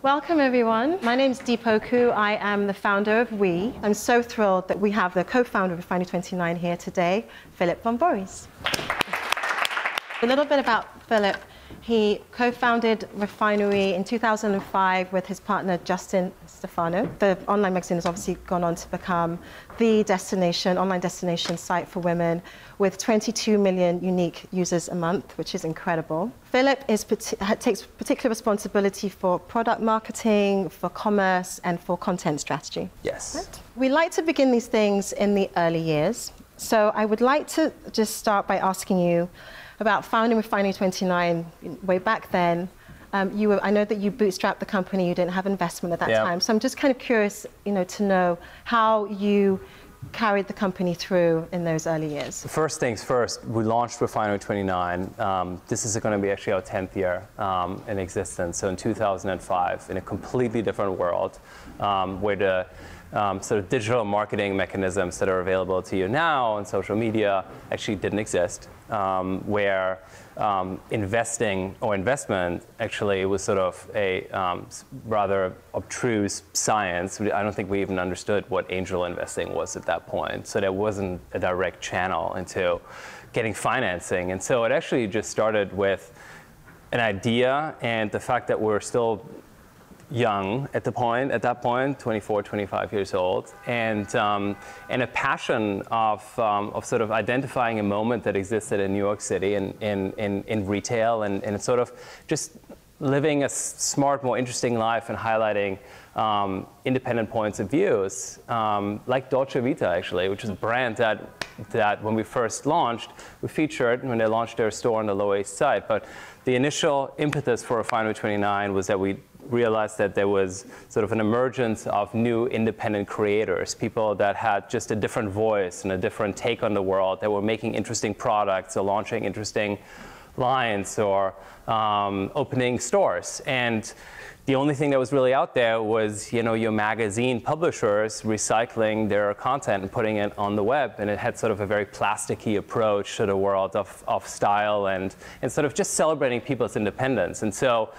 Welcome, everyone. My name is Dee Poku. I am the founder of We. I'm so thrilled that we have the co-founder of Refinery 29 here today, Philippe von Borries. A little bit about Philippe. He co-founded Refinery in 2005 with his partner, Justin Stefano. The online magazine has obviously gone on to become the online destination site for women with 22 million unique users a month, which is incredible. Philippe takes particular responsibility for product marketing, for commerce, and for content strategy. Yes. Right? We like to begin these things in the early years. So I would like to just start by asking you about founding Refinery 29 way back then. I know that you bootstrapped the company, you didn't have investment at that time. So I'm just kind of curious, to know how you carried the company through in those early years. First things first, we launched Refinery 29. This is going to be actually our 10th year in existence. So in 2005, in a completely different world, where the sort of digital marketing mechanisms that are available to you now on social media actually didn't exist, where investing or investment actually was sort of a rather obtruse science. I don't think we even understood what angel investing was at that point. So there wasn't a direct channel into getting financing. And so it actually just started with an idea and the fact that we're still young at that point, 24, 25 years old, and a passion of sort of identifying a moment that existed in New York City in retail and sort of just living a smart, more interesting life and highlighting independent points of views, like Dolce Vita actually, which is a brand that when we first launched, we featured when they launched their store on the Lower East Side. But the initial impetus for Refinery 29 was that we realized that there was sort of an emergence of new independent creators, people that had just a different voice and a different take on the world, that were making interesting products or launching interesting lines or opening stores. And the only thing that was really out there was, your magazine publishers recycling their content and putting it on the web. And it had sort of a very plasticky approach to the world of style and sort of just celebrating people's independence. And so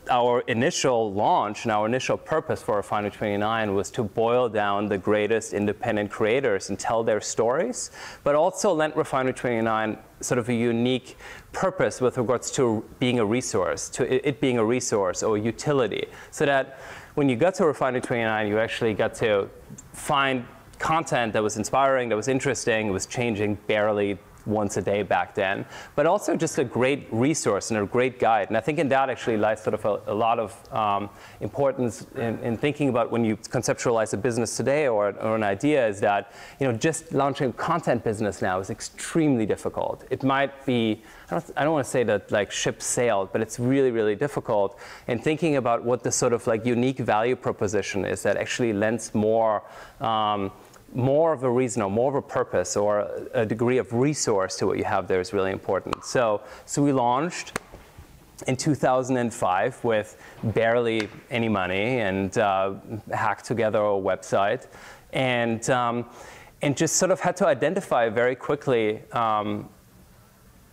our initial launch and our initial purpose for Refinery 29 was to boil down the greatest independent creators and tell their stories, but also lent Refinery 29 sort of a unique purpose with regards to being a resource, to it being a resource or a utility, so that when you got to Refinery 29, you actually got to find content that was inspiring, that was interesting, it was changing barely once a day back then, but also just a great resource and a great guide. And I think in that actually lies sort of a lot of importance in thinking about when you conceptualize a business today or an idea, is that just launching a content business now is extremely difficult. It might be, I don't want to say that like ship sailed, but it's really, really difficult. And thinking about what the sort of like unique value proposition is that actually lends more of a reason or more of a purpose or a degree of resource to what you have there is really important. So we launched in 2005 with barely any money and hacked together a website and just sort of had to identify very quickly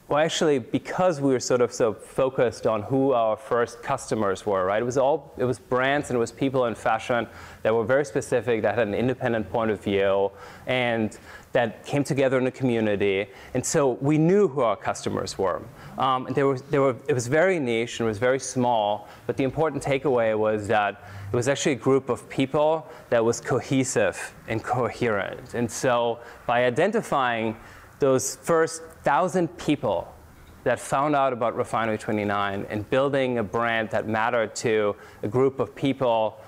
well, actually, because we were sort of so focused on who our first customers were, right? It was brands and it was people in fashion that were very specific, that had an independent point of view, and that came together in a community. And so we knew who our customers were. It was very niche and it was very small, but the important takeaway was that it was actually a group of people that was cohesive and coherent. And so by identifying those first 1,000 people that found out about Refinery 29 and building a brand that mattered to a group of people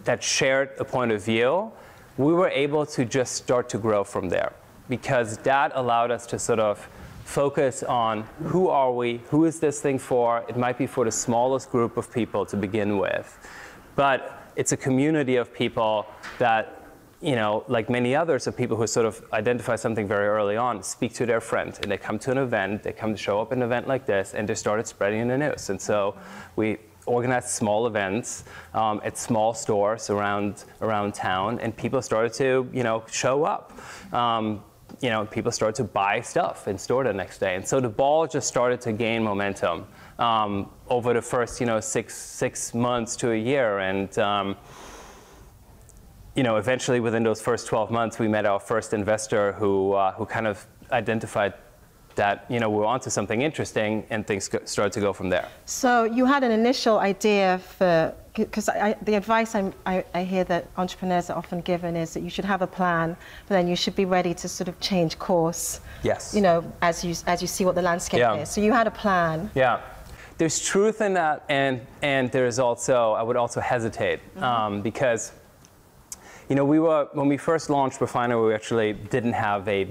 that shared a point of view, we were able to just start to grow from there, because that allowed us to sort of focus on who are we, who is this thing for. It might be for the smallest group of people to begin with, but it's a community of people that, like many others, of people who sort of identify something very early on, speak to their friend, and they come to an event, they come to show up at an event like this, and they started spreading the news. And so we organized small events at small stores around town, and people started to, show up. People started to buy stuff in store the next day. And so the ball just started to gain momentum over the first, six months to a year. And eventually within those first 12 months, we met our first investor who kind of identified that we were onto something interesting, and things started to go from there. So you had an initial idea for, because the advice I hear that entrepreneurs are often given is that you should have a plan, but then you should be ready to sort of change course. Yes. As you see what the landscape is. So you had a plan. Yeah. There's truth in that, and there's also, I would also hesitate, because when we first launched Refinery, we actually didn't have a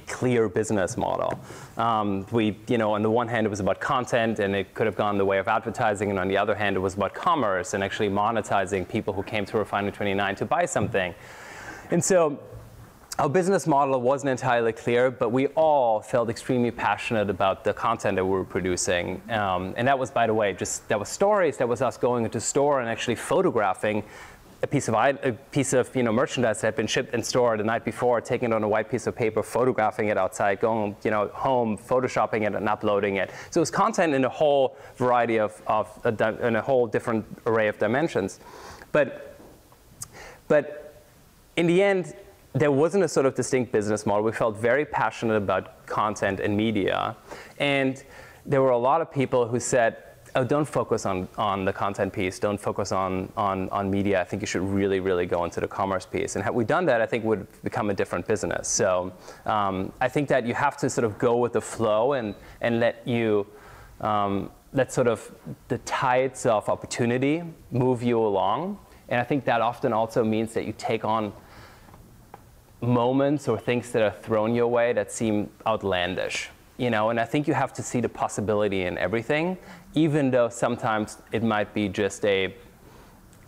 clear business model. On the one hand, it was about content, and it could have gone the way of advertising, and on the other hand, it was about commerce and actually monetizing people who came to Refinery 29 to buy something. And so our business model wasn't entirely clear, but we all felt extremely passionate about the content that we were producing. And that was, by the way, that was stories. That was us going into store and actually photographing a piece of merchandise that had been shipped in store the night before, taking it on a white piece of paper, photographing it outside, going home, photoshopping it and uploading it. So it was content in a whole variety in a whole different array of dimensions. But in the end, there wasn't a sort of distinct business model. We felt very passionate about content and media, and there were a lot of people who said, oh, don't focus on the content piece. Don't focus on media. I think you should really, really go into the commerce piece. And had we done that, I think it would become a different business. So I think that you have to sort of go with the flow and let sort of the tides of opportunity move you along. And I think that often also means that you take on moments or things that are thrown your way that seem outlandish. And I think you have to see the possibility in everything, even though sometimes it might be just a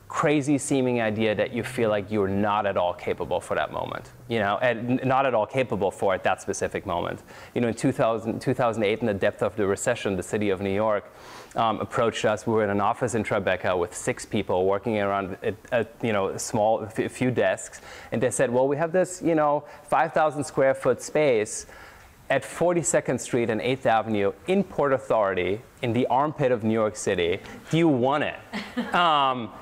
crazy seeming idea that you feel like you're not at all capable for that moment, and not at all capable for at that specific moment. In 2008, in the depth of the recession, the city of New York approached us. We were in an office in Tribeca with 6 people working around a few desks, and they said, well, we have this 5,000 square foot space at 42nd Street and 8th Avenue in Port Authority, in the armpit of New York City. Do you want it?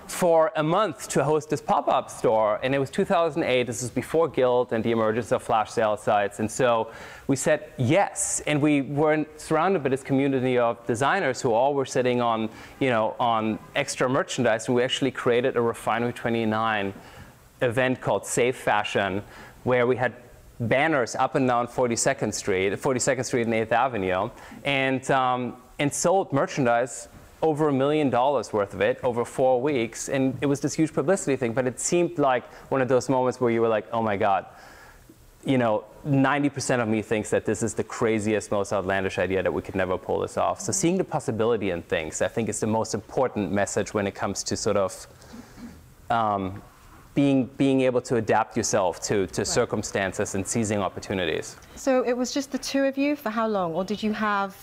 For a month to host this pop-up store. And it was 2008. This is before Guild and the emergence of flash sale sites. And so we said yes. And we were surrounded by this community of designers who all were sitting on, on extra merchandise. And we actually created a Refinery 29 event called Safe Fashion, where we had banners up and down 42nd Street and 8th Avenue, and sold merchandise, over $1 million worth of it over 4 weeks. And it was this huge publicity thing, but it seemed like one of those moments where you were like, oh my God, 90% of me thinks that this is the craziest, most outlandish idea that we could never pull this off. So seeing the possibility in things, I think, is the most important message when it comes to sort of being able to adapt yourself to circumstances and seizing opportunities. So it was just the two of you for how long, or did you have?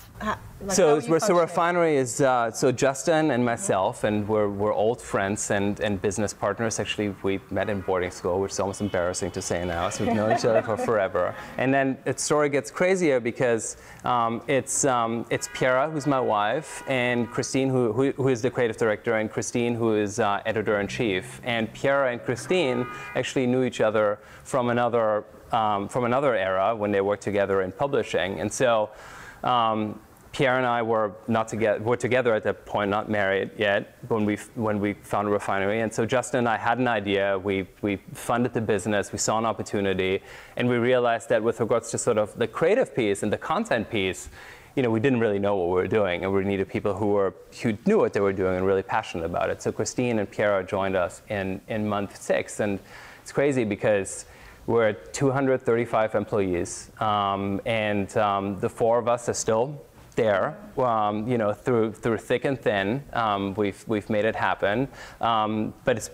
So Refinery is so Justin and myself, and we're old friends and business partners. Actually, we met in boarding school, which is almost embarrassing to say now. So we've known each other for forever. And then the story gets crazier because it's Piera, who's my wife, and Christine, who is the creative director, and Christine, who is editor-in-chief. And Piera and Christine actually knew each other from another era when they worked together in publishing. And so Pierre and I were together at that point, not married yet, when we founded Refinery. And so Justin and I had an idea. We funded the business. We saw an opportunity, and we realized that with regards to sort of the creative piece and the content piece, we didn't really know what we were doing, and we needed people who knew what they were doing and really passionate about it. So Christine and Pierre joined us in month 6, and it's crazy because we're 235 employees, and the 4 of us are still there, through thick and thin. We've made it happen, but it's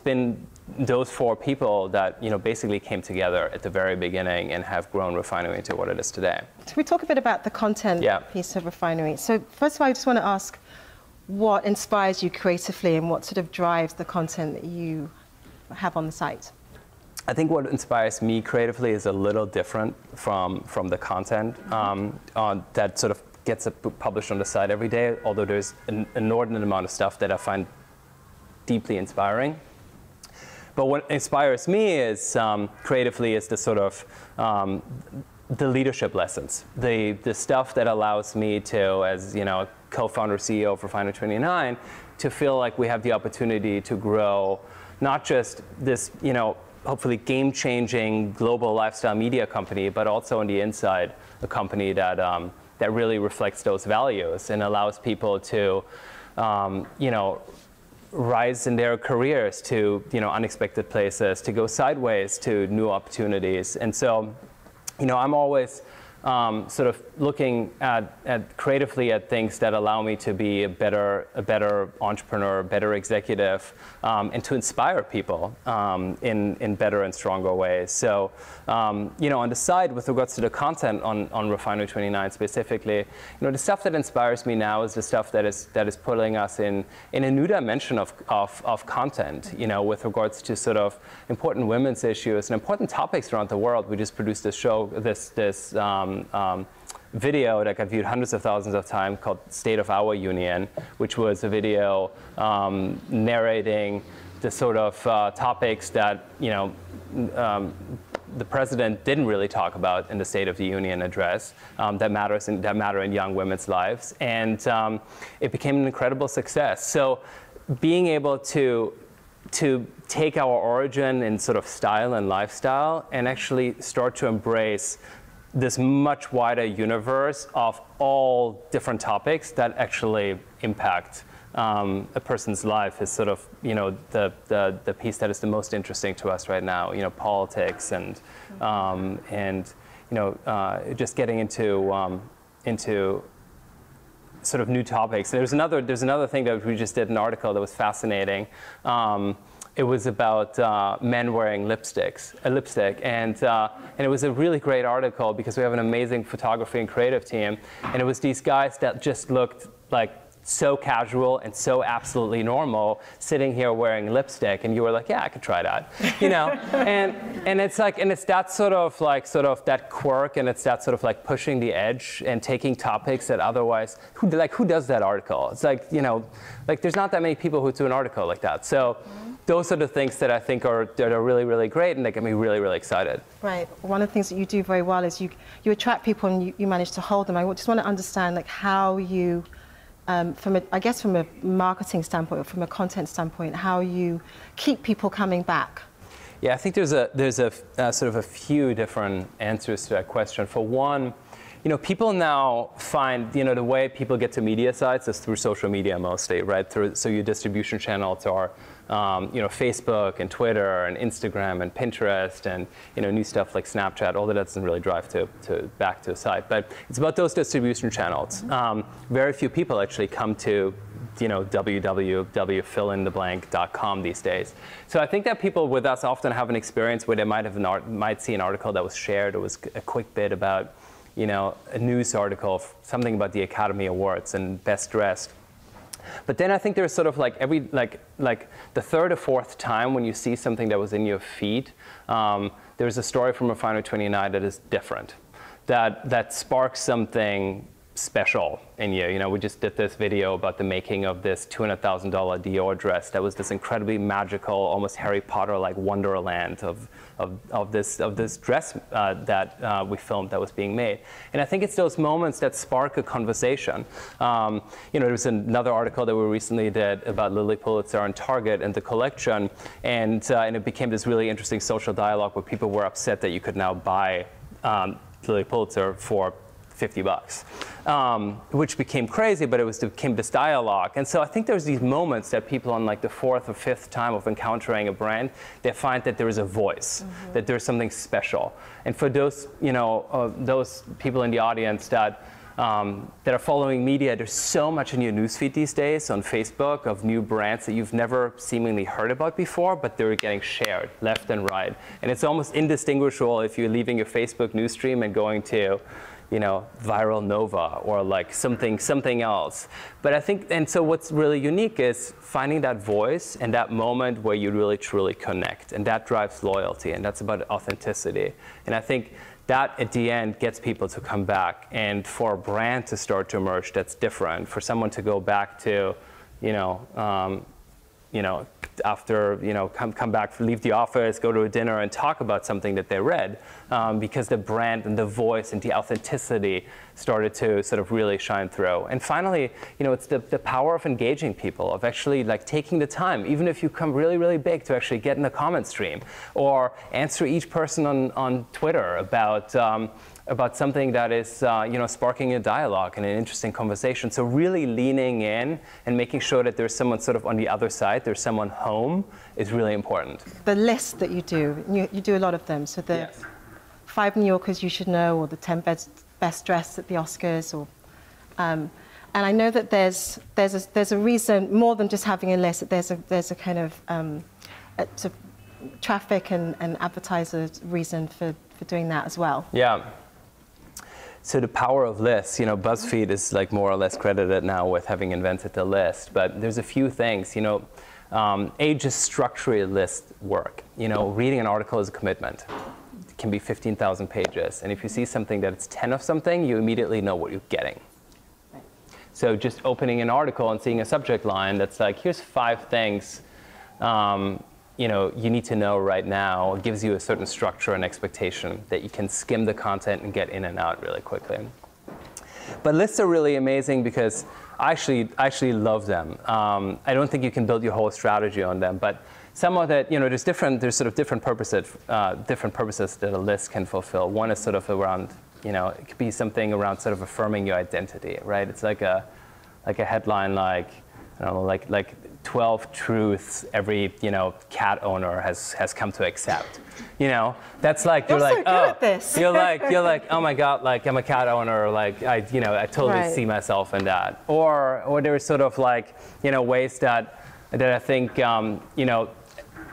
been those 4 people that basically came together at the very beginning and have grown Refinery into what it is today. So we talk a bit about the content piece of Refinery. So first of all, I just want to ask, what inspires you creatively, and what sort of drives the content that you have on the site? I think what inspires me creatively is a little different from the content that sort of gets published on the site every day, although there's an inordinate amount of stuff that I find deeply inspiring. But what inspires me is, creatively, is the sort of the leadership lessons, the stuff that allows me to, as co-founder, CEO of Refinery 29, to feel like we have the opportunity to grow not just this, hopefully game-changing global lifestyle media company, but also on the inside, a company that that really reflects those values and allows people to, rise in their careers to unexpected places, to go sideways to new opportunities. And so, I'm always sort of looking at creatively at things that allow me to be a better entrepreneur, a better executive, and to inspire people in better and stronger ways. So, on the side, with regards to the content on Refinery 29 specifically, the stuff that inspires me now is the stuff that is putting us in a new dimension of content. With regards to sort of important women's issues and important topics around the world. We just produced this show, this video that got viewed hundreds of thousands of times called State of Our Union, which was a video narrating the sort of topics that the president didn't really talk about in the State of the Union address that matter in young women's lives, and it became an incredible success. So being able to take our origin in sort of style and lifestyle and actually start to embrace this much wider universe of all different topics that actually impact a person's life is sort of the piece that is the most interesting to us right now. Politics and just getting into sort of new topics. There's another thing that we just did an article that was fascinating. It was about men wearing lipstick, and it was a really great article because we have an amazing photography and creative team, and it was these guys that just looked like so casual and so absolutely normal, sitting here wearing lipstick, and you were like, yeah, I could try that, and it's like, and it's that sort of that quirk, and it's that sort of like pushing the edge and taking topics that otherwise, who does that article? It's like, like there's not that many people who do an article like that. So those are the things that I think are really, really great, and they get me really, really excited. Right. One of the things that you do very well is you attract people and you manage to hold them. I just want to understand like how you, from a marketing standpoint or from a content standpoint, how you keep people coming back. Yeah, I think there's a sort of a few different answers to that question. For one, people now find, the way people get to media sites is through social media mostly, right? So your distribution channels are, Facebook and Twitter and Instagram and Pinterest and, new stuff like Snapchat, all that doesn't really drive back to a site. But it's about those distribution channels. Very few people actually come to, www.fillintheblank.com these days. So I think that people with us often have an experience where they might see an article that was shared, or was a quick bit about, a news article, something about the Academy Awards and Best Dressed. But then I think there's sort of like like the third or fourth time when you see something that was in your feed, there's a story from Refinery 29 that is different, that sparks something special in you. We just did this video about the making of this $200,000 Dior dress that was this incredibly magical, almost Harry Potter-like wonderland of this dress that we filmed that was being made. And I think it's those moments that spark a conversation. There was another article that we recently did about Lilly Pulitzer and Target and the collection, and it became this really interesting social dialogue where people were upset that you could now buy Lilly Pulitzer for $50, which became crazy, but it became this dialogue. And so I think there's these moments that people on like the fourth or fifth time of encountering a brand, they find that there is a voice, that there's something special. And for those, those people in the audience that are following media, there's so much in your newsfeed these days on Facebook of new brands that you've never seemingly heard about before, but they're getting shared left and right. And it's almost indistinguishable if you're leaving your Facebook news stream and going to Viral Nova or like something else. But I think, and so what's really unique is finding that voice and that moment where you really truly connect, and that drives loyalty, and that's about authenticity. And I think that at the end gets people to come back. And for a brand to start to emerge, that's different. For someone to go back to, after, come back, leave the office, go to a dinner and talk about something that they read, because the brand and the voice and the authenticity started to sort of really shine through. And finally, it's the power of engaging people, of actually like taking the time, even if you come really, really big, to actually get in the comment stream or answer each person on Twitter about something that is sparking a dialogue and an interesting conversation. So really leaning in and making sure that there's someone sort of on the other side, there's someone home, is really important. The list that you do, you do a lot of them. So the Yes. 5 New Yorkers you should know, or the 10 best dressed at the Oscars, or and I know that there's a reason, more than just having a list, that there's a kind of sort of traffic and advertiser reason for doing that as well. Yeah. So the power of lists, BuzzFeed is like more or less credited now with having invented the list, but there's a few things, just structure a list work. Reading an article is a commitment. It can be 15,000 pages, and if you see something that's 10 of something, you immediately know what you're getting. Right. So just opening an article and seeing a subject line that's like, here's 5 things you need to know right now, gives you a certain structure and expectation that you can skim the content and get in and out really quickly. But lists are really amazing because I actually love them. I don't think you can build your whole strategy on them, but some of that, there's sort of different purposes that a list can fulfill. One is sort of around, it could be something around sort of affirming your identity, right? It's like a headline like, I don't know, like 12 truths every cat owner has come to accept. That's like You're so good at this. you're like, oh my God, like I'm a cat owner, like I totally Right. see myself in that. Or there's sort of like ways that I think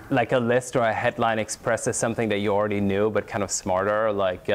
like a list or a headline expresses something that you already knew but kind of smarter, like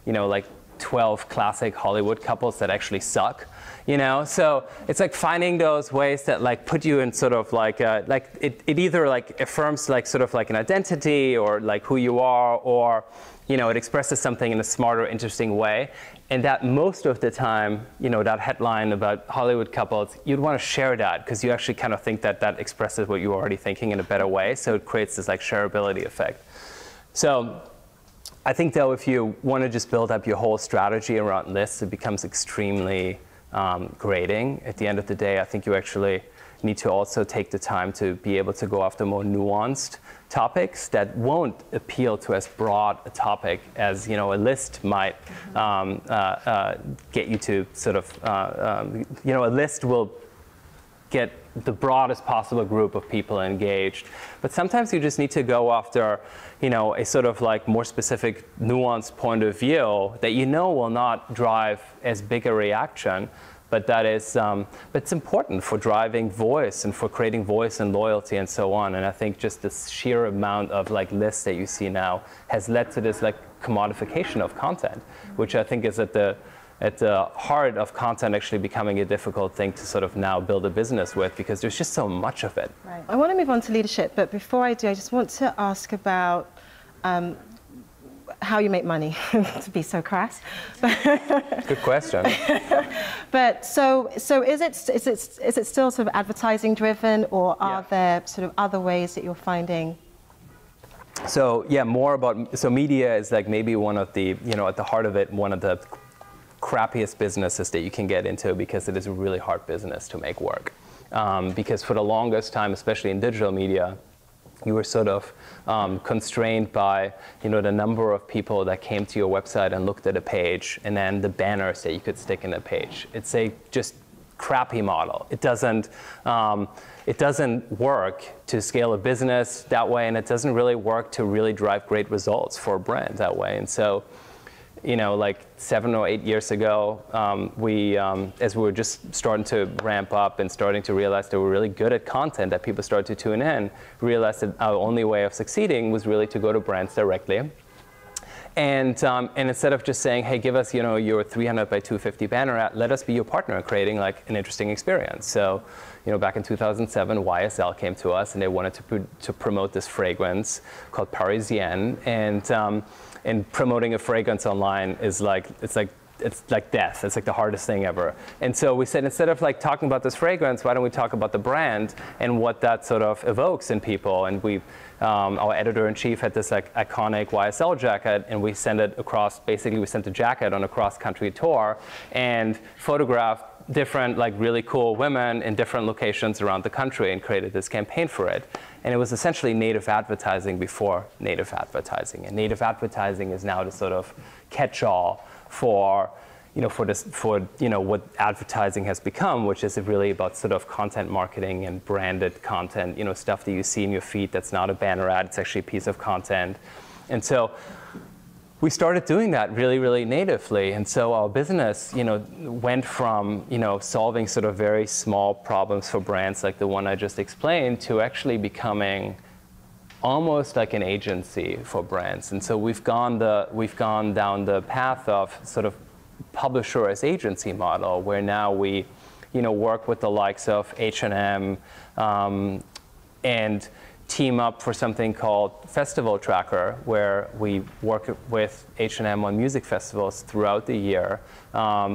like 12 classic Hollywood couples that actually suck. So it's like finding those ways that like put you in sort of like it either like affirms like sort of like an identity or like who you are, or it expresses something in a smarter, interesting way. And that most of the time, that headline about Hollywood couples, you'd want to share that because you actually kind of think that that expresses what you're already thinking in a better way. So it creates this like shareability effect. So I think though, if you want to just build up your whole strategy around lists, it becomes extremely grading. At the end of the day, I think you actually need to also take the time to be able to go after more nuanced topics that won't appeal to as broad a topic as a list might get you to sort of a list will get the broadest possible group of people engaged. But sometimes you just need to go after, a sort of like more specific, nuanced point of view that will not drive as big a reaction, but that is, but it's important for driving voice and for creating voice and loyalty and so on. And I think just this sheer amount of like lists that you see now has led to this like commodification of content, which I think is at the heart of content actually becoming a difficult thing to sort of now build a business with, because there's just so much of it. Right. I want to move on to leadership, but before I do, I just want to ask about how you make money, to be so crass. Good question. But so is it still sort of advertising driven, or are there sort of other ways that you're finding? So yeah, so media is like maybe one of the, at the heart of it, one of the crappiest businesses that you can get into, because it is a really hard business to make work. Because for the longest time, especially in digital media, you were sort of constrained by the number of people that came to your website and looked at a page, and then the banners that you could stick in the page. It's a just crappy model. It doesn't work to scale a business that way, and it doesn't really work to really drive great results for a brand that way. And so, like 7 or 8 years ago, as we were just starting to ramp up and starting to realize that we're really good at content, that people started to tune in, realized that our only way of succeeding was really to go to brands directly And instead of just saying, hey, give us your 300 by 250 banner ad, let us be your partner in creating like an interesting experience. So back in 2007, YSL came to us and they wanted to promote this fragrance called Parisienne. And promoting a fragrance online is like, it's like death. It's like the hardest thing ever. And so we said, instead of like talking about this fragrance, why don't we talk about the brand and what that sort of evokes in people? And our editor-in-chief had this like iconic YSL jacket, and we sent it across, basically we sent the jacket on a cross-country tour and photographed different like really cool women in different locations around the country and created this campaign for it. And it was essentially native advertising before native advertising. And native advertising is now the sort of catch-all for what advertising has become, which is really about sort of content marketing and branded content, stuff that you see in your feed that's not a banner ad, it's actually a piece of content. And so we started doing that really, really natively. And so our business, went from, solving sort of very small problems for brands like the one I just explained to actually becoming almost like an agency for brands. And so we've gone down the path of sort of publisher as agency model, where now we work with the likes of H&M and team up for something called Festival Tracker, where we work with H&M on music festivals throughout the year,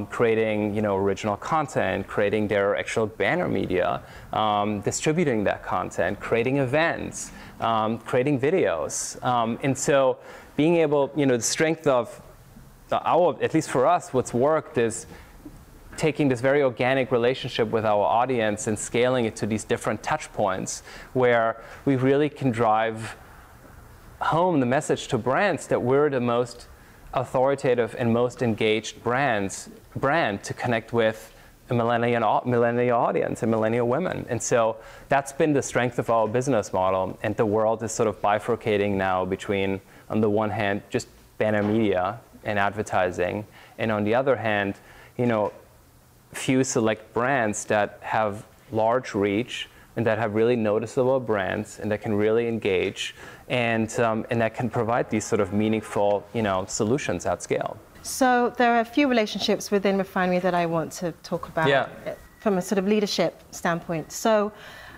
creating original content, creating their actual banner media, distributing that content, creating events, creating videos. And so being able, the strength of at least for us, what's worked is taking this very organic relationship with our audience and scaling it to these different touch points where we really can drive home the message to brands that we're the most authoritative and most engaged brand to connect with a millennial audience and millennial women. And so that's been the strength of our business model. And the world is sort of bifurcating now between, on the one hand, just banner media and advertising, and on the other hand, few select brands that have large reach and that have really noticeable brands and that can really engage and that can provide these sort of meaningful solutions at scale. So there are a few relationships within Refinery that I want to talk about from a sort of leadership standpoint. So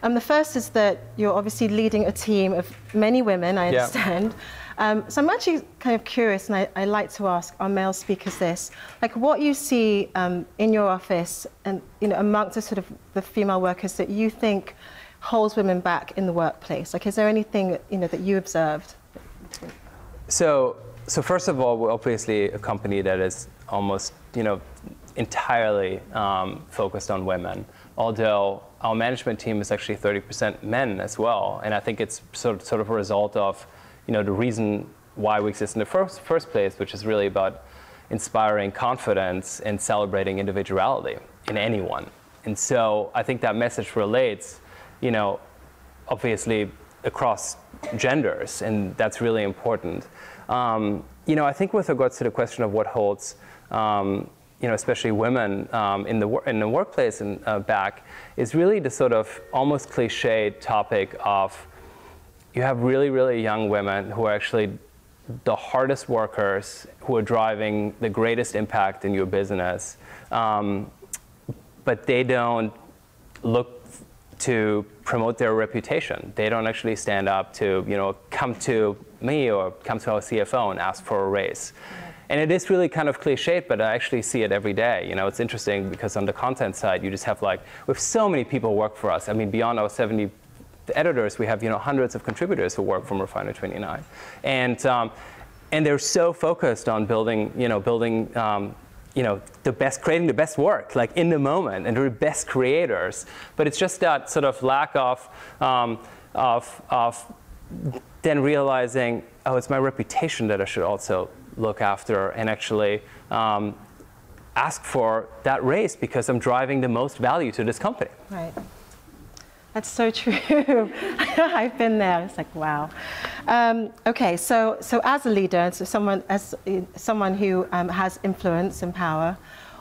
the first is that you're obviously leading a team of many women, I understand. So I'm actually kind of curious, and I like to ask our male speakers this, like what you see in your office and amongst the sort of the female workers that you think holds women back in the workplace. Like, is there anything that you observed? So first of all, we're obviously a company that is almost entirely focused on women, although our management team is actually 30% men as well, and I think it's sort of a result of the reason why we exist in the first place, which is really about inspiring confidence and celebrating individuality in anyone. And so I think that message relates, obviously across genders, and that's really important. I think with regards to the question of what holds, especially women in the workplace and back, is really the sort of almost cliched topic of you have really, really young women who are actually the hardest workers, who are driving the greatest impact in your business, but they don't look to promote their reputation. They don't actually stand up to, come to me or come to our CFO and ask for a raise. And it is really kind of cliched, but I actually see it every day. It's interesting because on the content side, you just have we have so many people work for us. I mean, beyond our 70 editors, we have hundreds of contributors who work from Refinery 29, and they're so focused on building creating the best work, like in the moment, and they're the best creators. But it's just that sort of lack of then realizing, oh, it's my reputation that I should also look after and actually ask for that raise because I'm driving the most value to this company. Right. That's so true. I've been there. It's like, wow. Okay, so as a leader, so someone who has influence and power,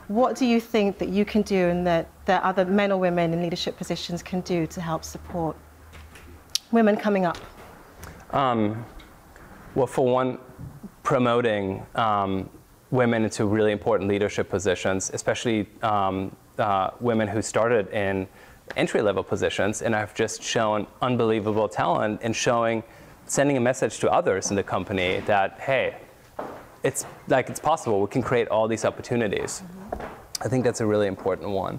what do you think that you can do and that other men or women in leadership positions can do to help support women coming up? Well, for one, promoting women into really important leadership positions, especially women who started in entry-level positions and have just shown unbelievable talent in sending a message to others in the company that, hey, it's possible. We can create all these opportunities. I think that's a really important one.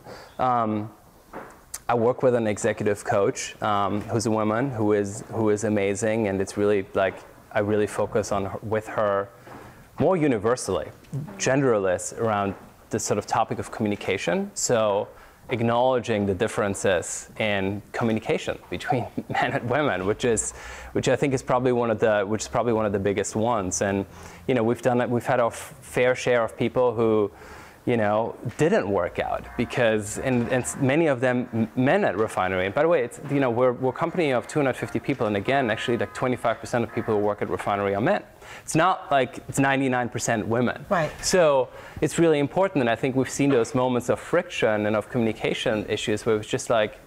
I work with an executive coach who's a woman who is amazing, and it's really like I really focus on with her more universally, genderless around this sort of topic of communication. So acknowledging the differences in communication between men and women, which I think is probably one of the biggest ones. And we've had our fair share of people who didn't work out because, and many of them men at Refinery. And by the way, it's, we're a company of 250 people, and again, actually, like 25% of people who work at Refinery are men. It's not like it's 99% women. Right. So it's really important, and I think we've seen those moments of friction and of communication issues where it was just like,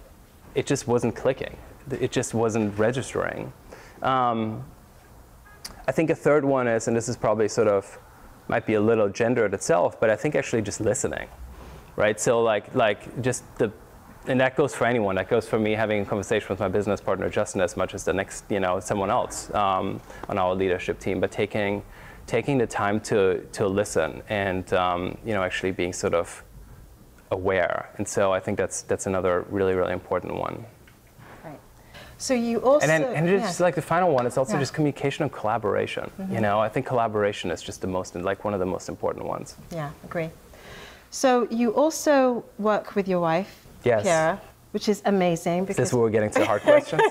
it just wasn't clicking. It just wasn't registering. I think a third one is, and this is probably sort of, might be a little gendered itself, but I think actually just listening, right? So and that goes for anyone. That goes for me having a conversation with my business partner, Justin, as much as the next, someone else on our leadership team, but taking the time to listen and, actually being sort of aware. And so I think that's another really, really important one. So you also, and it's like the final one. It's also just communication and collaboration. I think collaboration is just one of the most important ones. Yeah, agree. So you also work with your wife, yes. Chiara, which is amazing. Is this where we're getting to hard questions?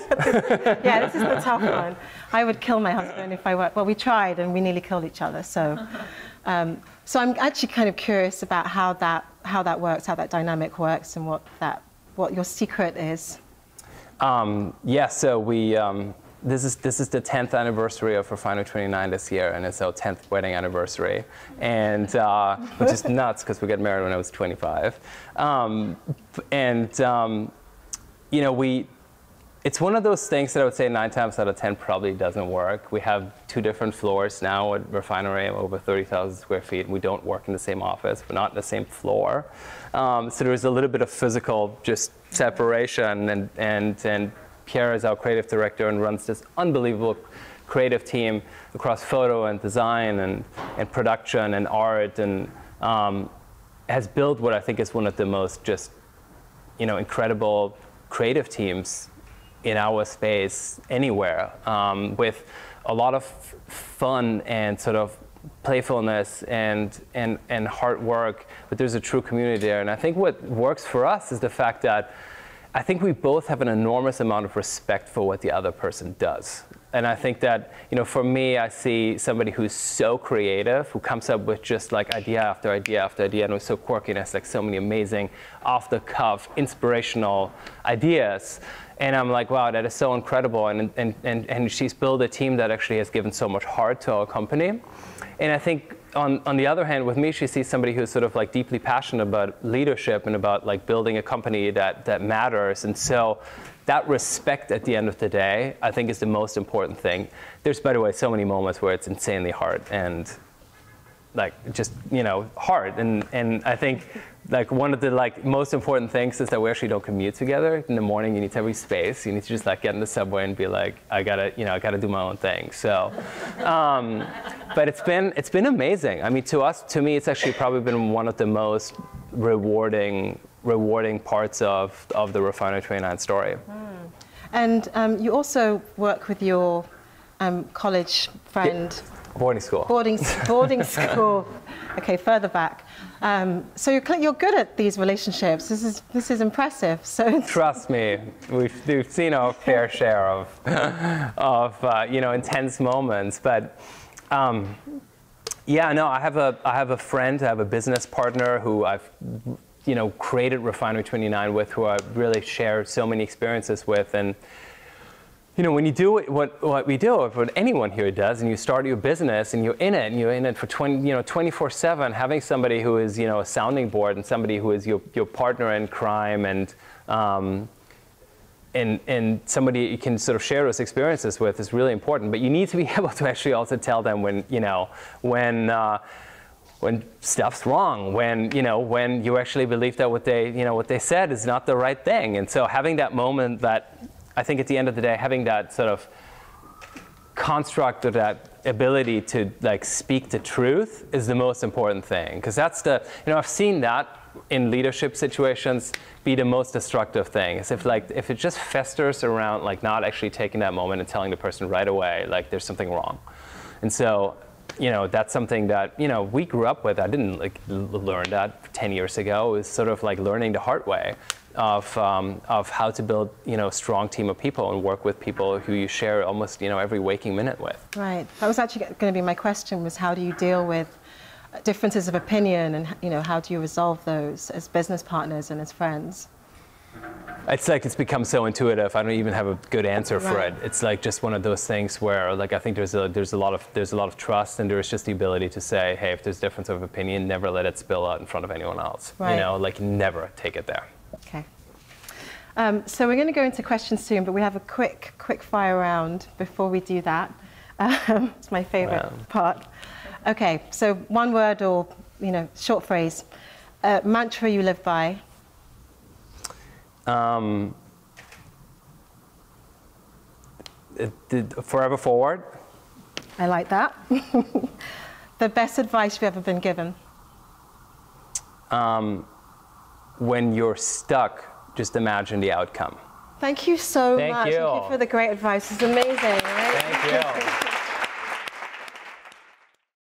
Yeah, this is the tough one. I would kill my husband if I worked. Well, we tried and we nearly killed each other. So, so I'm actually kind of curious about how that works, how that dynamic works, and what your secret is. So we, this is the 10th anniversary of Refinery 29 this year, and it's our 10th wedding anniversary, and which is nuts because we got married when I was 25. It's one of those things that I would say 9 times out of 10 probably doesn't work. We have 2 different floors now at Refinery, over 30,000 square feet. We don't work in the same office. We're not in the same floor. So there's a little bit of physical just separation, and Pierre is our creative director and runs this unbelievable creative team across photo and design and production and art, and has built what I think is one of the most just incredible creative teams in our space anywhere, with a lot of fun and sort of playfulness and hard work, but there's a true community there. And I think what works for us is the fact that I think we both have an enormous amount of respect for what the other person does. And I think that, for me, I see somebody who's so creative, who comes up with just like idea after idea after idea, and who's so quirky and has like so many amazing off-the-cuff, inspirational ideas. And I'm like, wow, that is so incredible. And she's built a team that actually has given so much heart to our company. And I think on the other hand, with me, she sees somebody who's sort of like deeply passionate about leadership and about like building a company that matters. And so that respect at the end of the day, I think, is the most important thing. There's, by the way, so many moments where it's insanely hard and like just hard. And I think like one of the like most important things is that we actually don't commute together. In the morning, you need to have space. You need to just like get in the subway and be like, I gotta do my own thing. So, but it's been amazing. I mean, to me, it's actually probably been one of the most rewarding parts of the Refinery 29 story. And you also work with your college friend. Yeah. Boarding school. Boarding school. Okay, further back. So you're good at these relationships. This is impressive. So trust me, we've seen our fair share of intense moments. But yeah, no, I have a friend, I have a business partner who I've created Refinery 29 with, who I really share so many experiences with. And when you do what we do, what anyone here does, and you start your business and you're in it for 24/7, having somebody who is a sounding board and somebody who is your partner in crime and and somebody you can sort of share those experiences with is really important. But you need to be able to actually also tell them when, when stuff's wrong, when you actually believe that what they said is not the right thing. And so having that moment, that I think at the end of the day, having that sort of construct or that ability to like speak the truth is the most important thing, because that's the, I've seen that in leadership situations be the most destructive thing. Is if it just festers around like not actually taking that moment and telling the person right away like there's something wrong. And so that's something that we grew up with. I didn't learn that 10 years ago. It was sort of like learning the hard way of how to build a strong team of people and work with people who you share almost every waking minute with. Right. That was actually going to be my question, was how do you deal with differences of opinion, and how do you resolve those as business partners and as friends? It's like it's become so intuitive. I don't even have a good answer for it. It's like just one of those things where like I think there's a lot of trust, and there's just the ability to say, hey, if there's difference of opinion, never let it spill out in front of anyone else. Right. Like never take it there. Okay. So we're going to go into questions soon, but we have a quick fire round before we do that. It's my favorite part. Okay, so one word or short phrase. Mantra you live by. Forever forward. I like that. The best advice you've ever been given. When you're stuck, just imagine the outcome. Thank you so much. Thank you. Thank you for the great advice. It's amazing, right? Thank you.